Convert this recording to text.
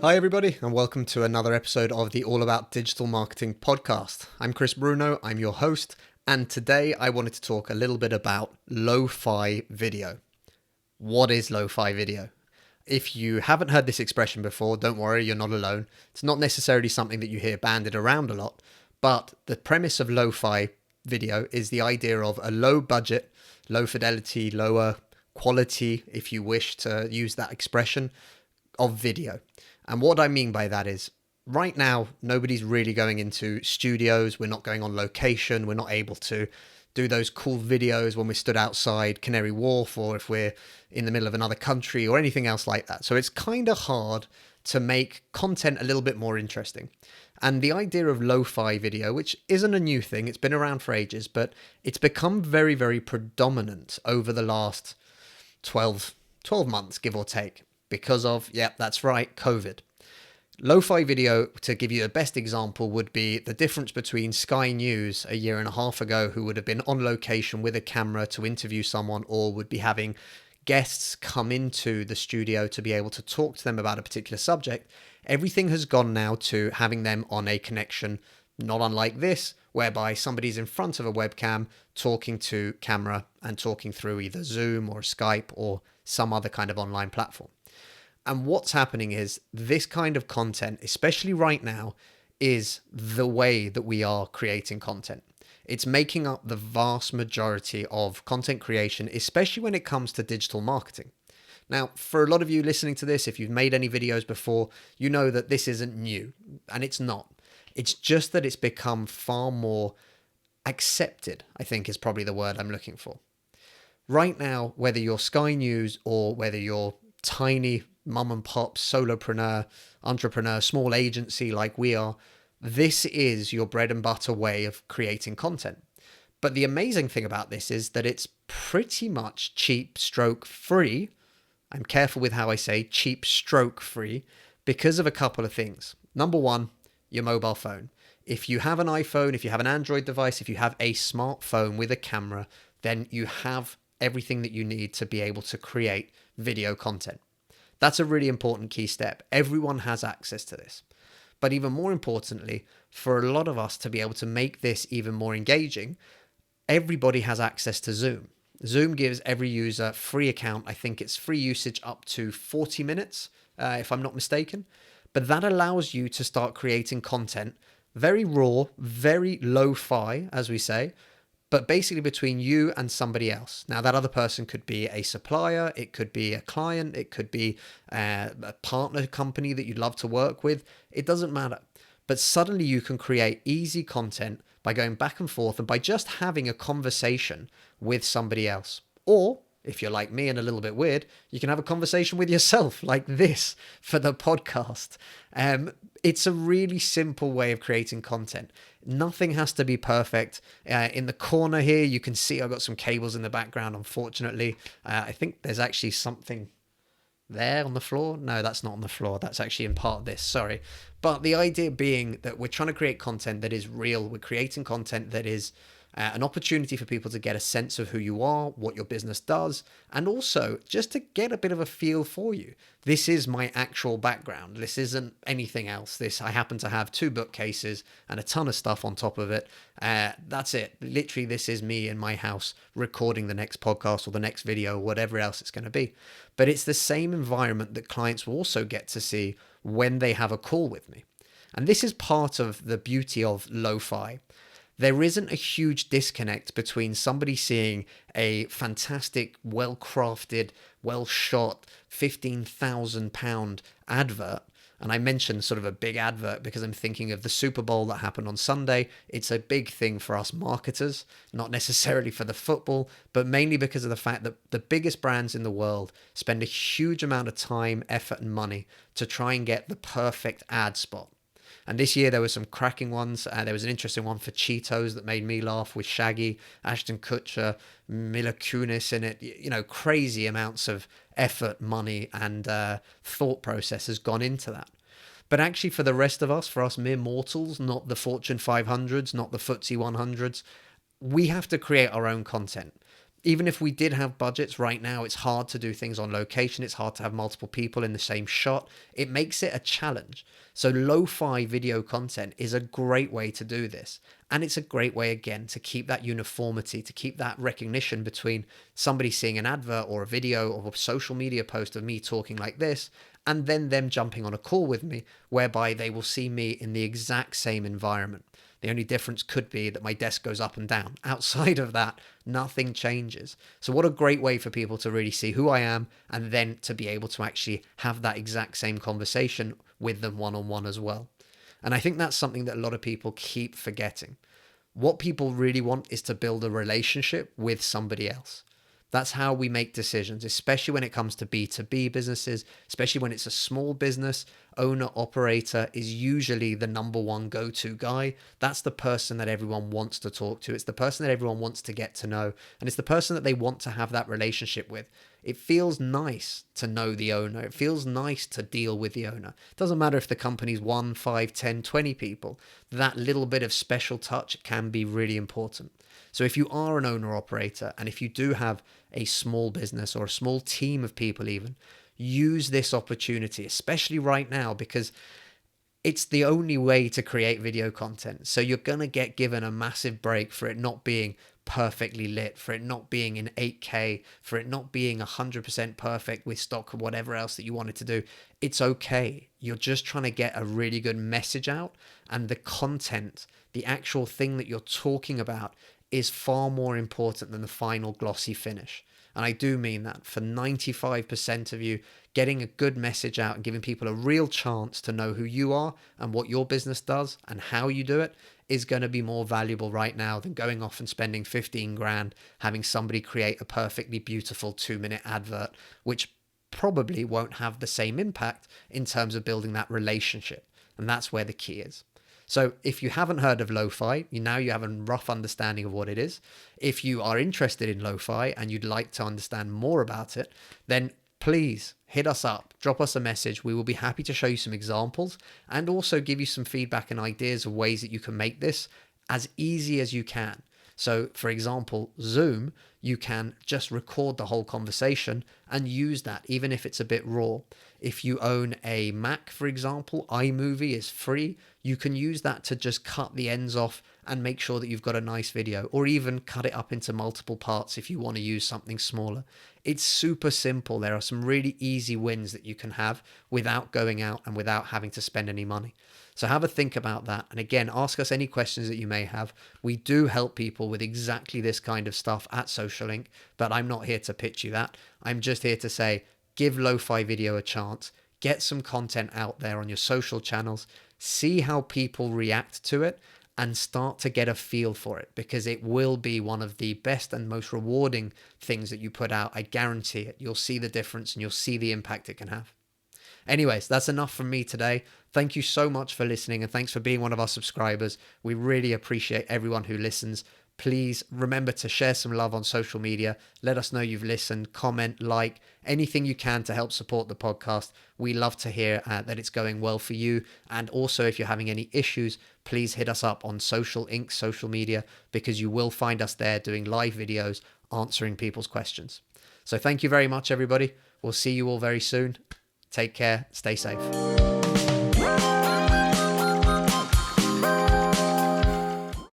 Hi everybody, and welcome to another episode of the All About Digital Marketing podcast. I'm Chris Bruno, I'm your host, and today I wanted to talk a little bit about lo-fi video. What is lo-fi video? If you haven't heard this expression before, don't worry, you're not alone. It's not necessarily something that you hear bandied around a lot, but the premise of lo-fi video is the idea of a low budget, low fidelity, lower quality, if you wish to use that expression, of video. And what I mean by that is right now, nobody's really going into studios. We're not going on location. We're not able to do those cool videos when we stood outside Canary Wharf or if we're in the middle of another country or anything else like that. So it's kind of hard to make content a little bit more interesting. And the idea of lo-fi video, which isn't a new thing, it's been around for ages, but it's become very, very predominant over the last 12 months, give or take. Because of, that's right, COVID. Lo-fi video, to give you the best example, would be the difference between Sky News a year and a half ago, who would have been on location with a camera to interview someone, or would be having guests come into the studio to be able to talk to them about a particular subject. Everything has gone now to having them on a connection, not unlike this, whereby somebody's in front of a webcam talking to camera and talking through either Zoom or Skype or some other kind of online platform. And what's happening is this kind of content, especially right now, is the way that we are creating content. It's making up the vast majority of content creation, especially when it comes to digital marketing. Now, for a lot of you listening to this, if you've made any videos before, you know that this isn't new, and it's not. It's just that it's become far more accepted, I think is probably the word I'm looking for. Right now, whether you're Sky News or whether you're tiny mum and pop, solopreneur, entrepreneur, small agency like we are, this is your bread and butter way of creating content. But the amazing thing about this is that it's pretty much cheap stroke free. I'm careful with how I say cheap stroke free because of a couple of things. Number one, your mobile phone. If you have an iPhone, if you have an Android device, if you have a smartphone with a camera, then you have everything that you need to be able to create video content. That's a really important key step. Everyone has access to this. But even more importantly, for a lot of us to be able to make this even more engaging, everybody has access to Zoom. Zoom gives every user a free account. I think it's free usage up to 40 minutes, if I'm not mistaken. But that allows you to start creating content very raw, very lo-fi, as we say, but basically between you and somebody else. Now, that other person could be a supplier, it could be a client, it could be a partner company that you'd love to work with. It doesn't matter. But suddenly you can create easy content by going back and forth and by just having a conversation with somebody else. Or, if you're like me and a little bit weird, you can have a conversation with yourself like this for the podcast. It's a really simple way of creating content. Nothing has to be perfect. In the corner here, you can see I've got some cables in the background, unfortunately. I think there's actually something there on the floor. No, that's not on the floor. That's actually in part of this, sorry. But the idea being that we're trying to create content that is real. We're creating content that is an opportunity for people to get a sense of who you are, what your business does, and also just to get a bit of a feel for you. This is my actual background. This isn't anything else. I happen to have 2 bookcases and a ton of stuff on top of it. That's it. Literally, this is me in my house recording the next podcast or the next video, or whatever else it's going to be. But it's the same environment that clients will also get to see when they have a call with me. And this is part of the beauty of lo-fi. There isn't a huge disconnect between somebody seeing a fantastic, well-crafted, well-shot, £15,000 advert. And I mentioned sort of a big advert because I'm thinking of the Superbowl that happened on Sunday. It's a big thing for us marketers, not necessarily for the football, but mainly because of the fact that the biggest brands in the world spend a huge amount of time, effort, and money to try and get the perfect ad spot. And this year there were some cracking ones. There was an interesting one for Cheetos that made me laugh with Shaggy, Ashton Kutcher, Mila Kunis in it. You know, crazy amounts of effort, money, and thought process has gone into that. But actually for the rest of us, for us mere mortals, not the Fortune 500s, not the FTSE 100s, we have to create our own content. Even if we did have budgets right now, it's hard to do things on location. It's hard to have multiple people in the same shot. It makes it a challenge. So lo-fi video content is a great way to do this. And it's a great way, again, to keep that uniformity, to keep that recognition between somebody seeing an advert or a video or a social media post of me talking like this, and then them jumping on a call with me, whereby they will see me in the exact same environment. The only difference could be that my desk goes up and down. Outside of that, nothing changes. So what a great way for people to really see who I am, and then to be able to actually have that exact same conversation with them one-on-one as well. And I think that's something that a lot of people keep forgetting. What people really want is to build a relationship with somebody else. That's how we make decisions, especially when it comes to B2B businesses, especially when it's a small business. Owner operator is usually the number one go-to guy. That's the person that everyone wants to talk to. It's the person that everyone wants to get to know. And it's the person that they want to have that relationship with. It feels nice to know the owner. It feels nice to deal with the owner. It doesn't matter if the company's 1, 5, 10, 20 people. That little bit of special touch can be really important. So if you are an owner operator, and if you do have a small business or a small team of people even, use this opportunity, especially right now, because it's the only way to create video content. So you're going to get given a massive break for it not being perfectly lit, for it not being in 8K, for it not being 100% perfect with stock or whatever else that you wanted to do. It's okay. You're just trying to get a really good message out, and the content, the actual thing that you're talking about, is far more important than the final glossy finish. And I do mean that. For 95% of you, getting a good message out and giving people a real chance to know who you are and what your business does and how you do it is going to be more valuable right now than going off and spending 15 grand having somebody create a perfectly beautiful 2-minute advert, which probably won't have the same impact in terms of building that relationship. And that's where the key is. So if you haven't heard of LoFi, now you have a rough understanding of what it is. If you are interested in LoFi and you'd like to understand more about it, then please hit us up, drop us a message. We will be happy to show you some examples and also give you some feedback and ideas of ways that you can make this as easy as you can. So for example, Zoom, you can just record the whole conversation and use that, even if it's a bit raw. If you own a Mac, for example, iMovie is free. You can use that to just cut the ends off and make sure that you've got a nice video, or even cut it up into multiple parts if you want to use something smaller. It's super simple. There are some really easy wins that you can have without going out and without having to spend any money. So have a think about that. And again, ask us any questions that you may have. We do help people with exactly this kind of stuff at Social Link, but I'm not here to pitch you that. I'm just here to say, give LoFi video a chance, get some content out there on your social channels, see how people react to it, and start to get a feel for it, because it will be one of the best and most rewarding things that you put out. I guarantee it. You'll see the difference and you'll see the impact it can have. Anyways, that's enough from me today. Thank you so much for listening, and thanks for being one of our subscribers. We really appreciate everyone who listens. Please remember to share some love on social media. Let us know you've listened, comment, like, anything you can to help support the podcast. We love to hear that it's going well for you. And also, if you're having any issues, please hit us up on Social Inc. social media, because you will find us there doing live videos, answering people's questions. So thank you very much, everybody. We'll see you all very soon. Take care. Stay safe.